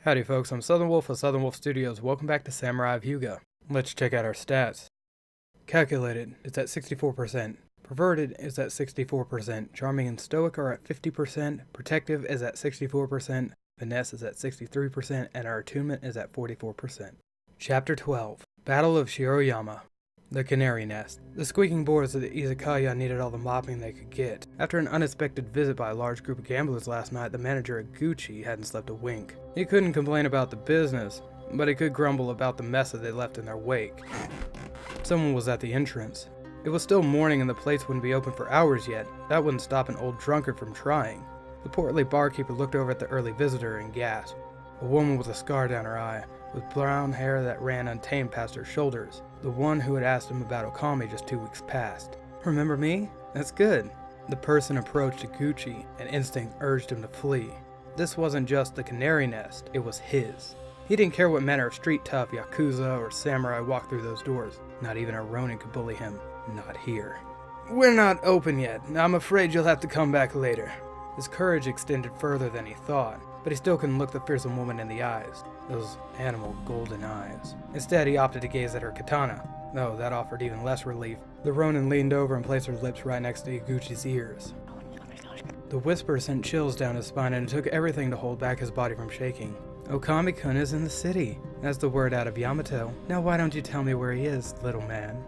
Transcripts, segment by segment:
Howdy folks, I'm Southern Wolf of Southern Wolf Studios. Welcome back to Samurai of Hyuga. Let's check out our stats. Calculated is at 64%. Perverted is at 64%. Charming and Stoic are at 50%. Protective is at 64%. Finesse is at 63%. And our attunement is at 44%. Chapter 12. Battle of Shiroyama. The Canary Nest. The squeaking boards of the izakaya needed all the mopping they could get. After an unexpected visit by a large group of gamblers last night, the manager Gucci hadn't slept a wink. He couldn't complain about the business, but he could grumble about the mess that they left in their wake. Someone was at the entrance. It was still morning and the place wouldn't be open for hours yet. That wouldn't stop an old drunkard from trying. The portly barkeeper looked over at the early visitor and gasped. A woman with a scar down her eye, with brown hair that ran untamed past her shoulders. The one who had asked him about Okami just 2 weeks past. Remember me? That's good. The person approached Gucci, and instinct urged him to flee. This wasn't just the Canary Nest, it was his. He didn't care what manner of street tough, yakuza, or samurai walked through those doors. Not even a ronin could bully him. Not here. We're not open yet. I'm afraid you'll have to come back later. His courage extended further than he thought, but he still couldn't look the fearsome woman in the eyes. Those animal golden eyes. Instead, he opted to gaze at her katana. No, that offered even less relief. The ronin leaned over and placed her lips right next to Iguchi's ears. The whisper sent chills down his spine, and it took everything to hold back his body from shaking. Okami-kun is in the city. That's the word out of Yamato. Now why don't you tell me where he is, little man?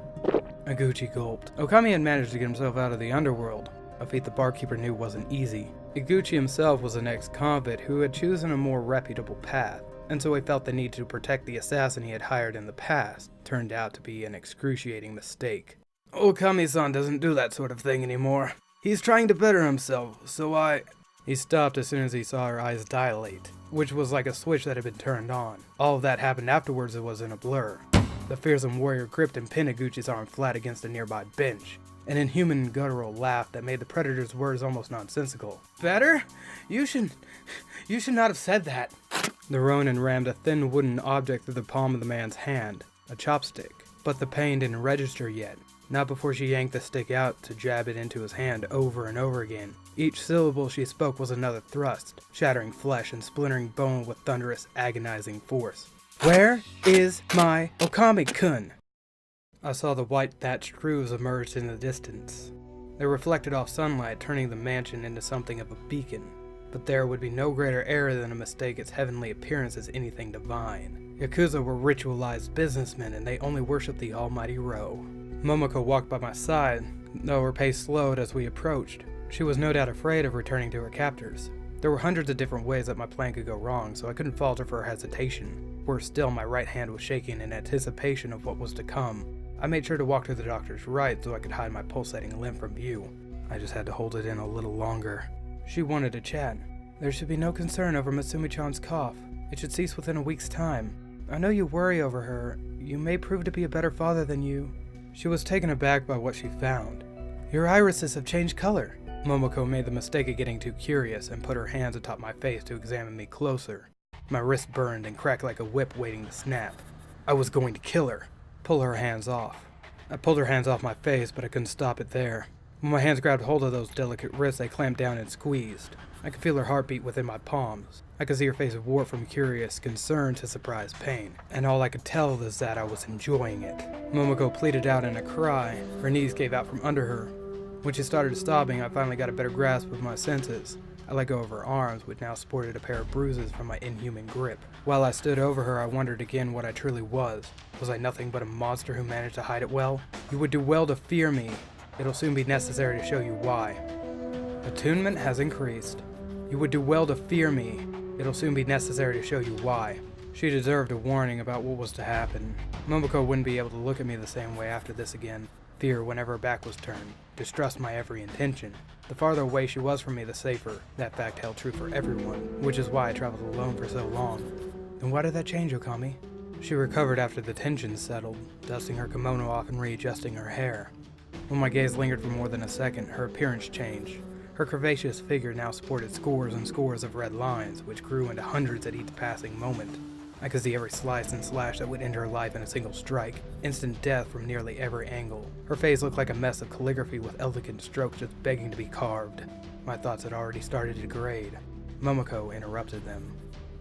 Iguchi gulped. Okami had managed to get himself out of the underworld, a feat the barkeeper knew wasn't easy. Iguchi himself was an ex-convict who had chosen a more reputable path, and so he felt the need to protect the assassin he had hired in the past. Turned out to be an excruciating mistake. Okami-san doesn't do that sort of thing anymore. He's trying to better himself, so He stopped as soon as he saw her eyes dilate, which was like a switch that had been turned on. All of that happened afterwards. It was in a blur. The fearsome warrior gripped and pinned Iguchi's arm flat against a nearby bench. An inhuman guttural laugh that made the predator's words almost nonsensical. Better? You should not have said that. The ronin rammed a thin wooden object through the palm of the man's hand, a chopstick. But the pain didn't register yet, not before she yanked the stick out to jab it into his hand over and over again. Each syllable she spoke was another thrust, shattering flesh and splintering bone with thunderous, agonizing force. Where is my Okami-kun? I saw the white thatched roofs emerge in the distance. They reflected off sunlight, turning the mansion into something of a beacon. But there would be no greater error than to mistake its heavenly appearance as anything divine. Yakuza were ritualized businessmen, and they only worshipped the almighty Ro. Momoko walked by my side, though her pace slowed as we approached. She was no doubt afraid of returning to her captors. There were hundreds of different ways that my plan could go wrong, so I couldn't falter for her hesitation. Worse still, my right hand was shaking in anticipation of what was to come. I made sure to walk to the doctor's right so I could hide my pulsating limb from view. I just had to hold it in a little longer. She wanted to chat. There should be no concern over Matsumi-chan's cough. It should cease within a week's time. I know you worry over her. You may prove to be a better father than you. She was taken aback by what she found. Your irises have changed color. Momoko made the mistake of getting too curious and put her hands atop my face to examine me closer. My wrist burned and cracked like a whip waiting to snap. I was going to kill her. Pull her hands off. I pulled her hands off my face, but I couldn't stop it there. When my hands grabbed hold of those delicate wrists, they clamped down and squeezed. I could feel her heartbeat within my palms. I could see her face warp from curious concern to surprised pain. And all I could tell is that I was enjoying it. Momoko pleaded out in a cry. Her knees gave out from under her. When she started sobbing, I finally got a better grasp of my senses. I let go of her arms, which now sported a pair of bruises from my inhuman grip. While I stood over her, I wondered again what I truly was. Was I nothing but a monster who managed to hide it well? You would do well to fear me. It'll soon be necessary to show you why. Attunement has increased. You would do well to fear me. It'll soon be necessary to show you why. She deserved a warning about what was to happen. Momoko wouldn't be able to look at me the same way after this again. Fear whenever her back was turned. Distrust my every intention. The farther away she was from me, the safer. That fact held true for everyone, which is why I traveled alone for so long. Then why did that change, Okami? She recovered after the tension settled, dusting her kimono off and readjusting her hair. When my gaze lingered for more than a second, her appearance changed. Her curvaceous figure now sported scores and scores of red lines, which grew into hundreds at each passing moment. I could see every slice and slash that would end her life in a single strike, instant death from nearly every angle. Her face looked like a mess of calligraphy with elegant strokes just begging to be carved. My thoughts had already started to degrade. Momoko interrupted them.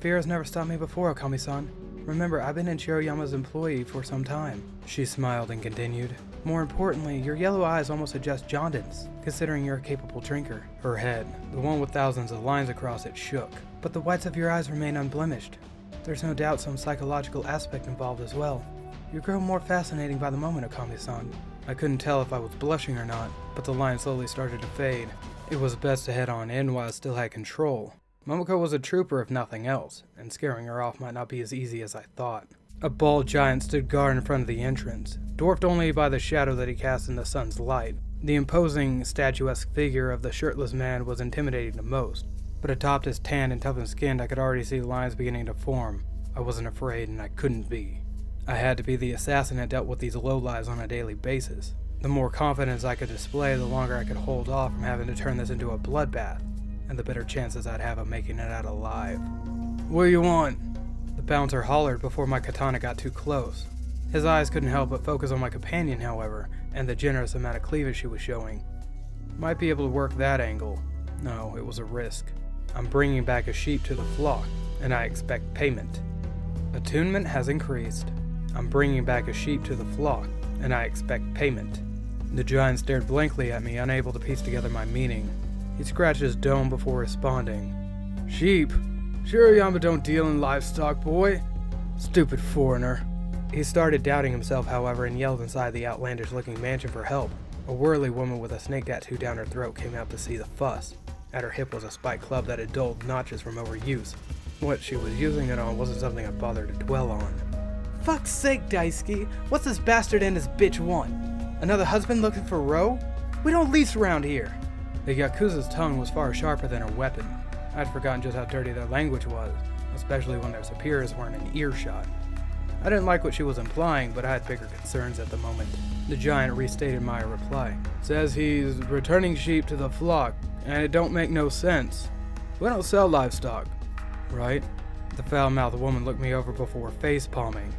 fear has never stopped me before, Okami-san. Remember, I've been in Shiroyama's employee for some time. She smiled and continued. More importantly, your yellow eyes almost suggest jaundice, considering you're a capable drinker. Her head, the one with thousands of lines across it, shook. But the whites of your eyes remain unblemished. There's no doubt some psychological aspect involved as well. You grow more fascinating by the moment, Okami-san. I couldn't tell if I was blushing or not, but the line slowly started to fade. It was best to head on in while I still had control. Momoko was a trooper if nothing else, and scaring her off might not be as easy as I thought. A bald giant stood guard in front of the entrance, dwarfed only by the shadow that he cast in the sun's light. The imposing, statuesque figure of the shirtless man was intimidating the most, but atop his tanned and toughened skin I could already see lines beginning to form. I wasn't afraid, and I couldn't be. I had to be the assassin that dealt with these lowlives on a daily basis. The more confidence I could display, the longer I could hold off from having to turn this into a bloodbath, and the better chances I'd have of making it out alive. "What do you want?" The bouncer hollered before my katana got too close. His eyes couldn't help but focus on my companion, however, and the generous amount of cleavage she was showing. Might be able to work that angle. No, it was a risk. I'm bringing back a sheep to the flock, and I expect payment. Attunement has increased. I'm bringing back a sheep to the flock, and I expect payment. The giant stared blankly at me, unable to piece together my meaning. He scratched his dome before responding. "Sheep? Shiroyama don't deal in livestock, boy. Stupid foreigner." He started doubting himself, however, and yelled inside the outlandish-looking mansion for help. A whirly woman with a snake tattoo down her throat came out to see the fuss. At her hip was a spiked club that had dulled notches from overuse. What she was using it on wasn't something I bothered to dwell on. "Fuck's sake, Daisuke, what's this bastard and his bitch want? Another husband looking for Ro? We don't lease around here." The Yakuza's tongue was far sharper than her weapon. I'd forgotten just how dirty their language was, especially when their superiors weren't in earshot. I didn't like what she was implying, but I had bigger concerns at the moment. The giant restated my reply. "Says he's returning sheep to the flock, and it don't make no sense. We don't sell livestock, right?" The foul-mouthed woman looked me over before face-palming.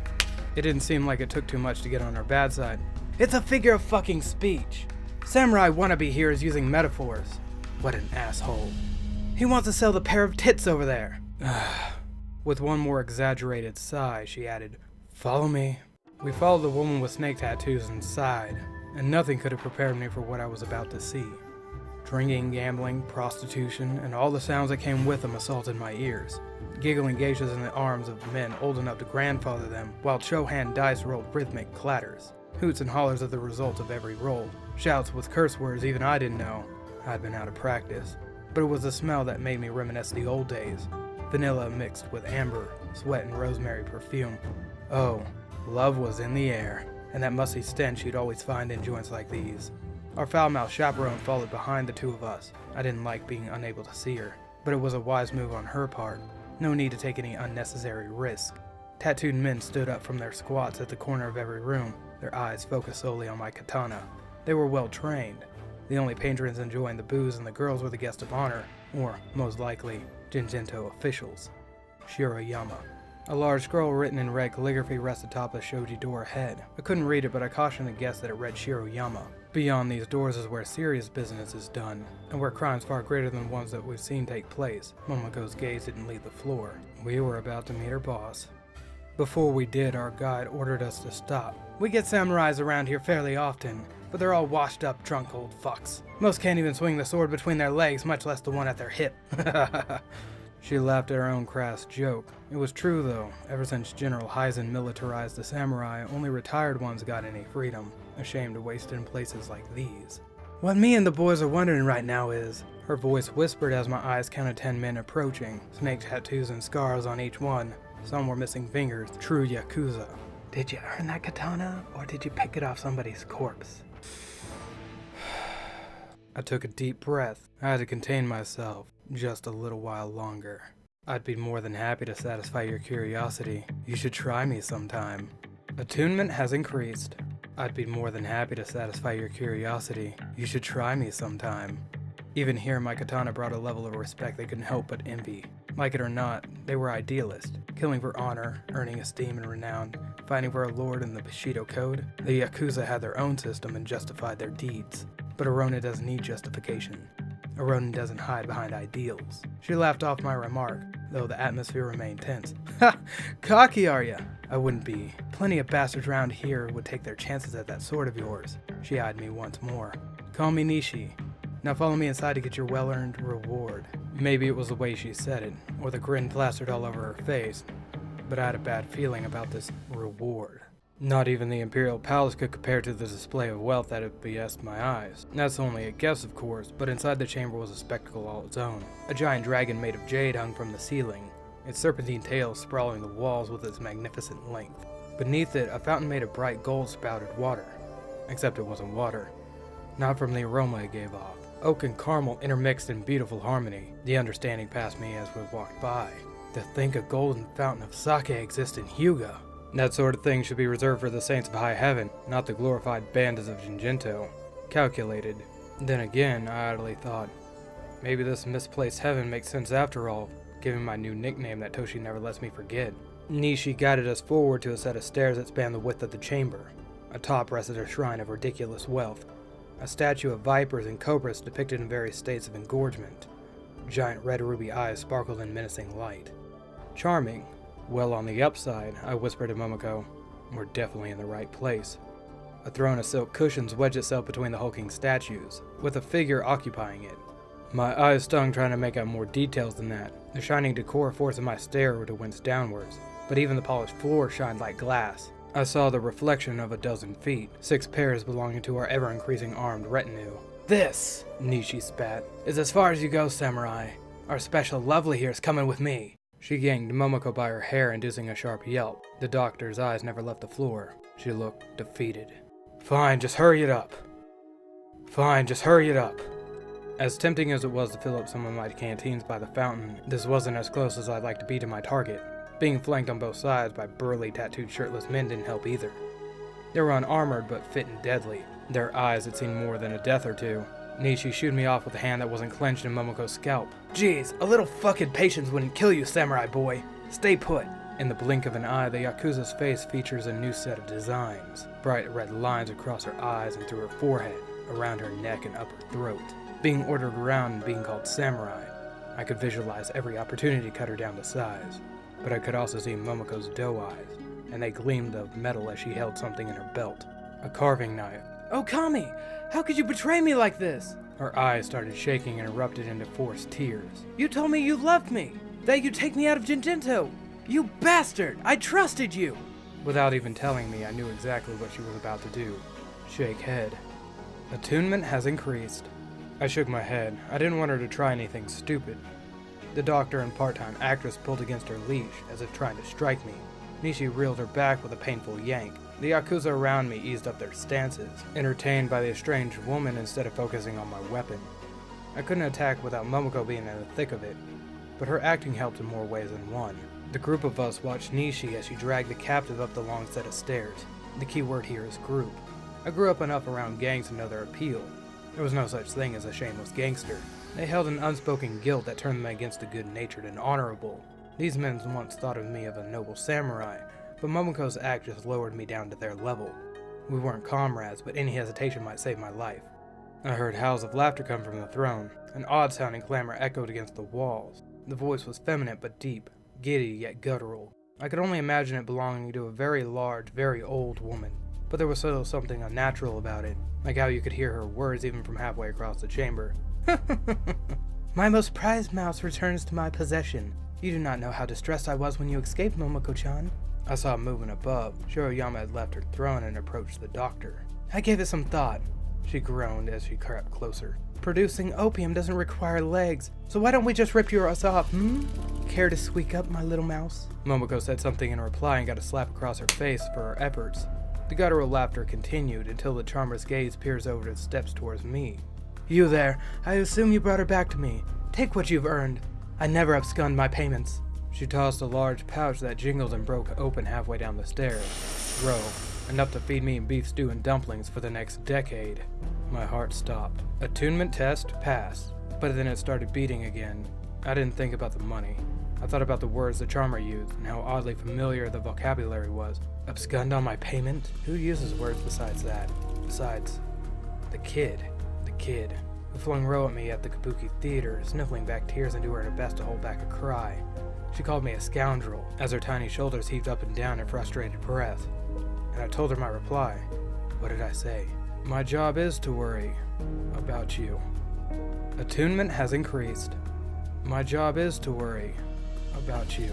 It didn't seem like it took too much to get on her bad side. "It's a figure of fucking speech. Samurai wannabe here is using metaphors. What an asshole. He wants to sell the pair of tits over there." With one more exaggerated sigh, she added, "Follow me." We followed the woman with snake tattoos inside, and nothing could have prepared me for what I was about to see. Drinking, gambling, prostitution, and all the sounds that came with them assaulted my ears. Giggling geishas in the arms of men old enough to grandfather them, while Chohan dice rolled rhythmic clatters. Hoots and hollers of the result of every roll. Shouts with curse words even I didn't know. I'd been out of practice. But it was the smell that made me reminisce the old days. Vanilla mixed with amber, sweat and rosemary perfume. Oh, love was in the air, and that musty stench you'd always find in joints like these. Our foul-mouthed chaperone followed behind the two of us. I didn't like being unable to see her, but it was a wise move on her part. No need to take any unnecessary risk. Tattooed men stood up from their squats at the corner of every room, their eyes focused solely on my katana. They were well trained. The only patrons enjoying the booze and the girls were the guests of honor, or, most likely, Jinjento officials. Shiroyama. A large scroll written in red calligraphy rested atop the shoji door ahead. I couldn't read it, but I cautioned the guests that it read Shiroyama. Beyond these doors is where serious business is done, and where crimes far greater than ones that we've seen take place. Momoko's gaze didn't leave the floor. We were about to meet her boss. Before we did, our guide ordered us to stop. "We get samurais around here fairly often, but they're all washed up, drunk old fucks. Most can't even swing the sword between their legs, much less the one at their hip." She laughed at her own crass joke. It was true, though. Ever since General Heisen militarized the samurai, only retired ones got any freedom. A shame to waste it in places like these. "What me and the boys are wondering right now is," her voice whispered as my eyes counted 10 men approaching, snake tattoos and scars on each one. Some were missing fingers, true Yakuza. "Did you earn that katana, or did you pick it off somebody's corpse?" I took a deep breath. I had to contain myself just a little while longer. "I'd be more than happy to satisfy your curiosity. You should try me sometime." Attunement has increased. "I'd be more than happy to satisfy your curiosity. You should try me sometime." Even here, my katana brought a level of respect they couldn't help but envy. Like it or not, they were idealists, killing for honor, earning esteem and renown, fighting for a lord in the Bushido Code. The Yakuza had their own system and justified their deeds. But a ronin doesn't need justification. A ronin doesn't hide behind ideals. She laughed off my remark. though the atmosphere remained tense. Ha! Cocky are ya? I wouldn't be. Plenty of bastards around here would take their chances at that sword of yours. She eyed me once more. Call me Nishi. Now follow me inside to get your well-earned reward. Maybe it was the way she said it, or the grin plastered all over her face, but I had a bad feeling about this reward. Not even the Imperial Palace could compare to the display of wealth that had BS'd my eyes. That's only a guess, of course, but inside the chamber was a spectacle all its own. A giant dragon made of jade hung from the ceiling, its serpentine tail sprawling the walls with its magnificent length. Beneath it, a fountain made of bright gold spouted water. Except it wasn't water. Not from the aroma it gave off. Oak and caramel intermixed in beautiful harmony. The understanding passed me as we walked by. To think a golden fountain of sake exists in Hyuga. That sort of thing should be reserved for the saints of high heaven, not the glorified bandits of Jinjinto. Calculated. Then again, I idly thought, maybe this misplaced heaven makes sense after all, given my new nickname that Toshi never lets me forget. Nishi guided us forward to a set of stairs that spanned the width of the chamber. Atop rested a shrine of ridiculous wealth. A statue of vipers and cobras depicted in various states of engorgement. Giant red ruby eyes sparkled in menacing light. Charming. Well, on the upside, I whispered to Momoko, we're definitely in the right place. A throne of silk cushions wedged itself between the hulking statues, with a figure occupying it. My eyes stung trying to make out more details than that, the shining decor forcing my stare to wince downwards, but even the polished floor shined like glass. I saw the reflection of a dozen feet, 6 pairs belonging to our ever-increasing armed retinue. This, Nishi spat, is as far as you go, samurai. Our special lovely here is coming with me. She yanked Momoko by her hair, inducing a sharp yelp. The doctor's eyes never left the floor. She looked defeated. Fine, just hurry it up. Fine, just hurry it up. As tempting as it was to fill up some of my canteens by the fountain, this wasn't as close as I'd like to be to my target. Being flanked on both sides by burly, tattooed, shirtless men didn't help either. They were unarmored, but fit and deadly. Their eyes had seen more than a death or two. Nishi shooed me off with a hand that wasn't clenched in Momoko's scalp. Jeez, a little fucking patience wouldn't kill you, samurai boy. Stay put. In the blink of an eye, the Yakuza's face features a new set of designs. Bright red lines across her eyes and through her forehead, around her neck and upper throat. Being ordered around and being called samurai, I could visualize every opportunity to cut her down to size. But I could also see Momoko's doe eyes, and they gleamed of metal as she held something in her belt. A carving knife. Okami! How could you betray me like this? Her eyes started shaking and erupted into forced tears. You told me you loved me! That you'd take me out of Jinjinto! You bastard! I trusted you! Without even telling me, I knew exactly what she was about to do. Shake head. Attunement has increased. I shook my head. I didn't want her to try anything stupid. The doctor and part-time actress pulled against her leash, as if trying to strike me. Nishi reeled her back with a painful yank. The Yakuza around me eased up their stances, entertained by the estranged woman instead of focusing on my weapon. I couldn't attack without Momoko being in the thick of it, but her acting helped in more ways than one. The group of us watched Nishi as she dragged the captive up the long set of stairs. The key word here is group. I grew up enough around gangs to know their appeal. There was no such thing as a shameless gangster. They held an unspoken guilt that turned them against the good-natured and honorable. These men once thought of me as a noble samurai, but Momoko's act just lowered me down to their level. We weren't comrades, but any hesitation might save my life. I heard howls of laughter come from the throne. An odd-sounding clamor echoed against the walls. The voice was feminine but deep, giddy yet guttural. I could only imagine it belonging to a very large, very old woman. But there was still something unnatural about it, like how you could hear her words even from halfway across the chamber. My most prized mouse returns to my possession. You do not know how distressed I was when you escaped, Momoko-chan. I saw a movement above. Shiroyama had left her throne and approached the doctor. I gave it some thought. She groaned as she crept closer. Producing opium doesn't require legs, so why don't we just rip yours off, Care to squeak up, my little mouse? Momoko said something in reply and got a slap across her face for her efforts. The guttural laughter continued until the charmer's gaze peers over the steps towards me. You there, I assume you brought her back to me. Take what you've earned. I never abscond my payments. She tossed a large pouch that jingled and broke open halfway down the stairs. Row, enough to feed me beef stew and dumplings for the next decade. My heart stopped. Attunement test passed, but then it started beating again. I didn't think about the money. I thought about the words the charmer used and how oddly familiar the vocabulary was. Abscond on my payment? Who uses words besides that? Besides, the kid, who flung Row at me at the Kabuki Theater, sniffling back tears and doing her best to hold back a cry. She called me a scoundrel as her tiny shoulders heaved up and down in frustrated breath. And I told her my reply. What did I say? My job is to worry about you. Attunement has increased. My job is to worry about you.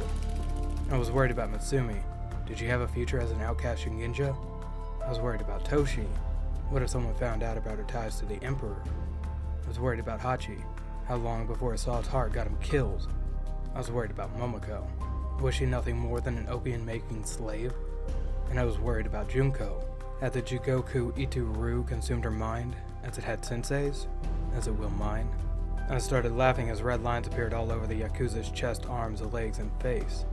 I was worried about Matsumi. Did she have a future as an outcast ninja? I was worried about Toshi. What if someone found out about her ties to the Emperor? I was worried about Hachi. How long before a soft heart got him killed? I was worried about Momoko. Was she nothing more than an opium-making slave? And I was worried about Junko. Had the Jigoku Ito-Ru consumed her mind, as it had Sensei's, as it will mine? I started laughing as red lines appeared all over the Yakuza's chest, arms, legs, and face.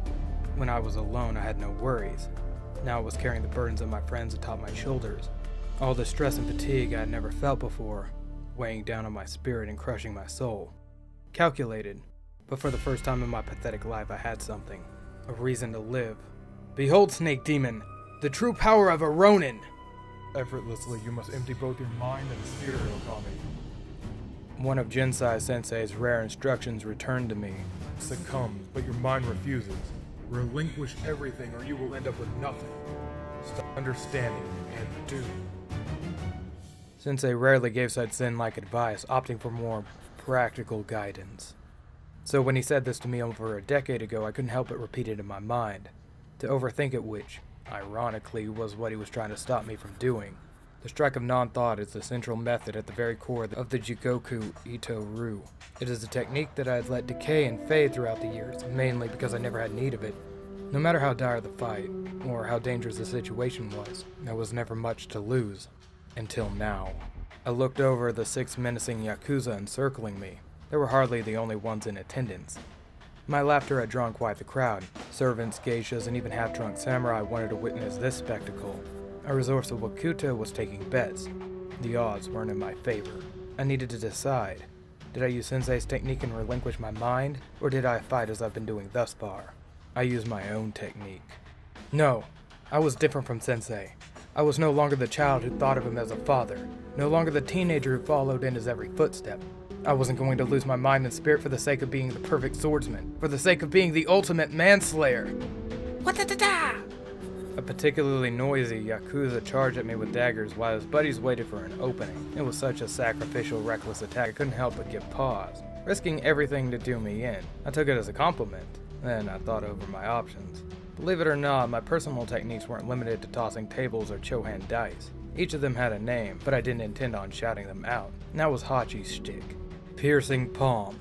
When I was alone, I had no worries. Now I was carrying the burdens of my friends atop my shoulders. All the stress and fatigue I had never felt before, weighing down on my spirit and crushing my soul. Calculated, but for the first time in my pathetic life I had something. A reason to live. Behold, Snake Demon, the true power of a ronin! Effortlessly, you must empty both your mind and spirit, Okami. One of Jinsai Sensei's rare instructions returned to me. Succumbs, but your mind refuses. Relinquish everything or you will end up with nothing. Stop understanding and do. Sensei rarely gave such zen-like advice, opting for more practical guidance. So when he said this to me over a decade ago, I couldn't help but repeat it in my mind. To overthink it, which, ironically, was what he was trying to stop me from doing. The strike of non-thought is the central method at the very core of the Jigoku Ito-Ru. It is a technique that I had let decay and fade throughout the years, mainly because I never had need of it. No matter how dire the fight, or how dangerous the situation was, there was never much to lose. Until now. I looked over the 6 menacing Yakuza encircling me. They were hardly the only ones in attendance. My laughter had drawn quite the crowd. Servants, geishas, and even half-drunk samurai wanted to witness this spectacle. A resourceful Wakuta was taking bets. The odds weren't in my favor. I needed to decide. Did I use Sensei's technique and relinquish my mind, or did I fight as I've been doing thus far? I used my own technique. No, I was different from Sensei. I was no longer the child who thought of him as a father, no longer the teenager who followed in his every footstep. I wasn't going to lose my mind and spirit for the sake of being the perfect swordsman, for the sake of being the ultimate manslayer. What-da-da-da! A particularly noisy Yakuza charged at me with daggers while his buddies waited for an opening. It was such a sacrificial, reckless attack I couldn't help but give pause, risking everything to do me in. I took it as a compliment. Then I thought over my options. Believe it or not, my personal techniques weren't limited to tossing tables or Chohan dice. Each of them had a name, but I didn't intend on shouting them out. And that was Hachi's shtick. Piercing Palm.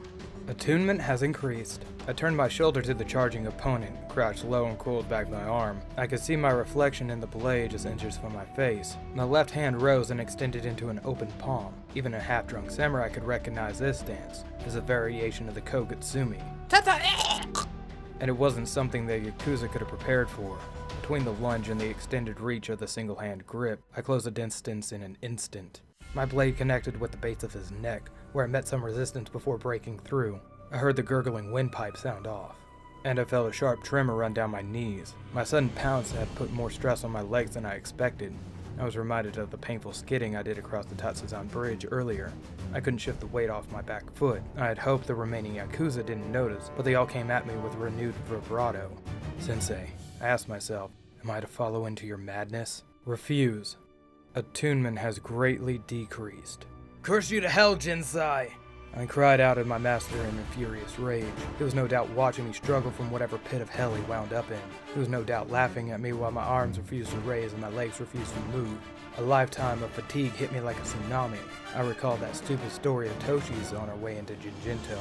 Attunement has increased. I turned my shoulder to the charging opponent, crouched low and coiled back my arm. I could see my reflection in the blade just inches from my face. My left hand rose and extended into an open palm. Even a half-drunk samurai could recognize this stance as a variation of the Kogutsumi. And it wasn't something the Yakuza could have prepared for. Between the lunge and the extended reach of the single-hand grip, I closed the distance in an instant. My blade connected with the base of his neck, where it met some resistance before breaking through. I heard the gurgling windpipe sound off, and I felt a sharp tremor run down my knees. My sudden pounce had put more stress on my legs than I expected. I was reminded of the painful skidding I did across the Tatsuzan Bridge earlier. I couldn't shift the weight off my back foot. I had hoped the remaining Yakuza didn't notice, but they all came at me with renewed vibrato. Sensei, I asked myself, am I to follow into your madness? Refuse. Attunement has greatly decreased. Curse you to hell, Jinsai! I cried out at my master in a furious rage. He was no doubt watching me struggle from whatever pit of hell he wound up in. He was no doubt laughing at me while my arms refused to raise and my legs refused to move. A lifetime of fatigue hit me like a tsunami. I recalled that stupid story of Toshi's on our way into Jinjinto.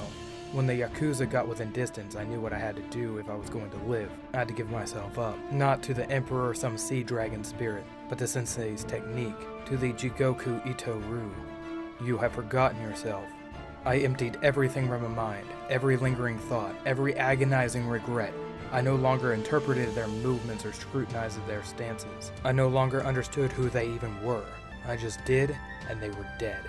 When the Yakuza got within distance, I knew what I had to do if I was going to live. I had to give myself up. Not to the Emperor or some sea dragon spirit, but to Sensei's technique, to the Jigoku Ito-Ru. You have forgotten yourself. I emptied everything from my mind, every lingering thought, every agonizing regret. I no longer interpreted their movements or scrutinized their stances. I no longer understood who they even were. I just did, and they were dead.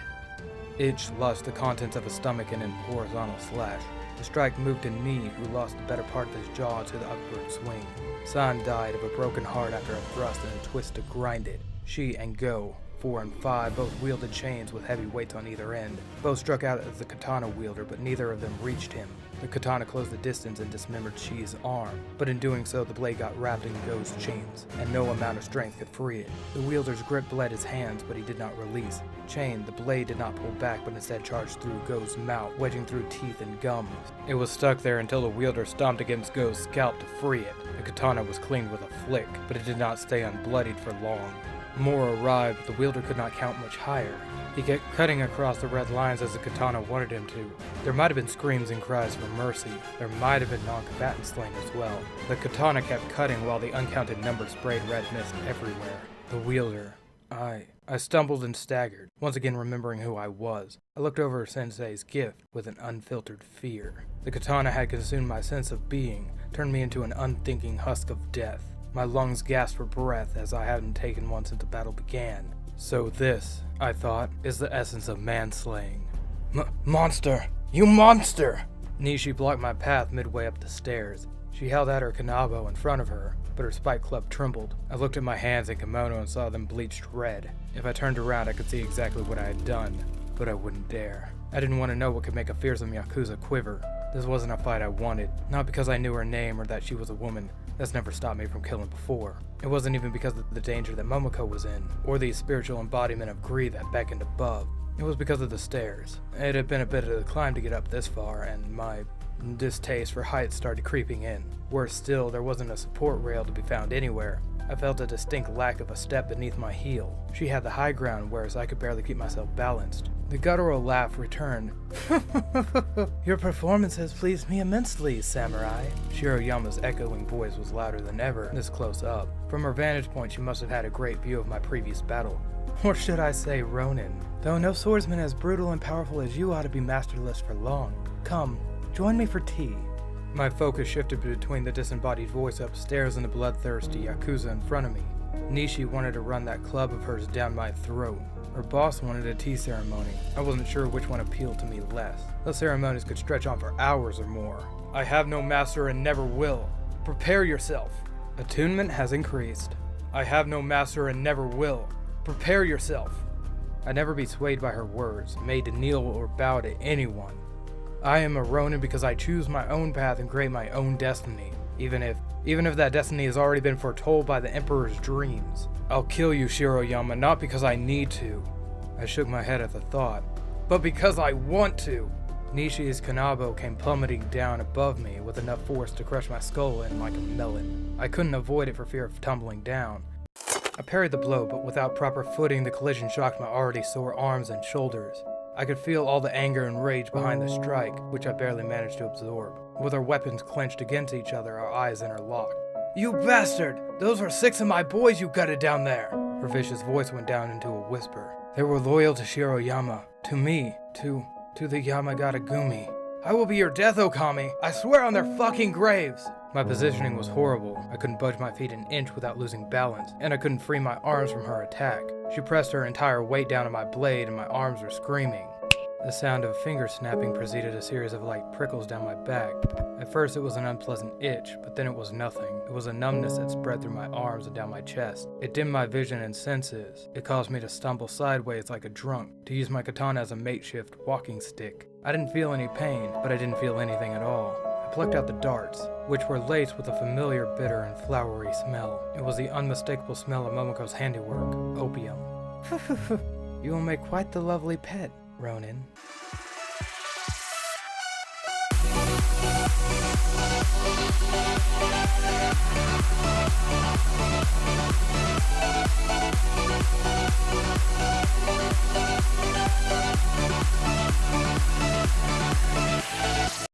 Itch lost the contents of his stomach in an horizontal slash. The strike moved a knee, who lost the better part of his jaw to the upward swing. San died of a broken heart after a thrust and a twist to grind it. She and Go 4 and 5 both wielded chains with heavy weights on either end. Both struck out as the katana wielder, but neither of them reached him. The katana closed the distance and dismembered Shi's arm, but in doing so the blade got wrapped in Go's chains, and no amount of strength could free it. The wielder's grip bled his hands, but he did not release. Chained, the blade did not pull back, but instead charged through Go's mouth, wedging through teeth and gums. It was stuck there until the wielder stomped against Go's scalp to free it. The katana was cleaned with a flick, but it did not stay unbloodied for long. More arrived, but the wielder could not count much higher. He kept cutting across the red lines as the katana wanted him to. There might have been screams and cries for mercy. There might have been non-combatants slain as well. The katana kept cutting while the uncounted number sprayed red mist everywhere. The wielder. I stumbled and staggered, once again remembering who I was. I looked over Sensei's gift with an unfiltered fear. The katana had consumed my sense of being, turned me into an unthinking husk of death. My lungs gasped for breath as I hadn't taken one since the battle began. So this, I thought, is the essence of manslaying. Monster! You monster! Nishi blocked my path midway up the stairs. She held out her kanabo in front of her, but her spike club trembled. I looked at my hands and kimono and saw them bleached red. If I turned around, I could see exactly what I had done, but I wouldn't dare. I didn't want to know what could make a fearsome Yakuza quiver. This wasn't a fight I wanted, not because I knew her name or that she was a woman. That's never stopped me from killing before. It wasn't even because of the danger that Momoko was in, or the spiritual embodiment of greed that beckoned above. It was because of the stairs. It had been a bit of a climb to get up this far, and my distaste for heights started creeping in. Worse still, there wasn't a support rail to be found anywhere. I felt a distinct lack of a step beneath my heel. She had the high ground, whereas I could barely keep myself balanced. The guttural laugh returned. Your performance has pleased me immensely, samurai. Shiroyama's echoing voice was louder than ever, this close up. From her vantage point, she must have had a great view of my previous battle. Or should I say ronin? Though no swordsman as brutal and powerful as you ought to be masterless for long. Come, join me for tea. My focus shifted between the disembodied voice upstairs and the bloodthirsty Yakuza in front of me. Nishi wanted to run that club of hers down my throat. Her boss wanted a tea ceremony. I wasn't sure which one appealed to me less. Those ceremonies could stretch on for hours or more. I have no master and never will. Prepare yourself. Attunement has increased. I have no master and never will. Prepare yourself. I'd never be swayed by her words, made to kneel or bow to anyone. I am a ronin because I choose my own path and create my own destiny, even if that destiny has already been foretold by the Emperor's dreams. I'll kill you, Shiroyama, not because I need to. I shook my head at the thought, but because I want to. Nishi's kanabo came plummeting down above me with enough force to crush my skull in like a melon. I couldn't avoid it for fear of tumbling down. I parried the blow, but without proper footing, the collision shocked my already sore arms and shoulders. I could feel all the anger and rage behind the strike, which I barely managed to absorb. With our weapons clenched against each other, our eyes interlocked. You bastard! Those were 6 of my boys you gutted down there! Her vicious voice went down into a whisper. They were loyal to Shiroyama, to me, to the Yamagata-gumi. I will be your death, Okami! I swear on their fucking graves! My positioning was horrible. I couldn't budge my feet an inch without losing balance, and I couldn't free my arms from her attack. She pressed her entire weight down on my blade, and my arms were screaming. The sound of finger snapping preceded a series of light prickles down my back. At first it was an unpleasant itch, but then it was nothing. It was a numbness that spread through my arms and down my chest. It dimmed my vision and senses. It caused me to stumble sideways like a drunk, to use my katana as a makeshift walking stick. I didn't feel any pain, but I didn't feel anything at all. I plucked out the darts, which were laced with a familiar bitter and flowery smell. It was the unmistakable smell of Momoko's handiwork, opium. You will make quite the lovely pet, ronin.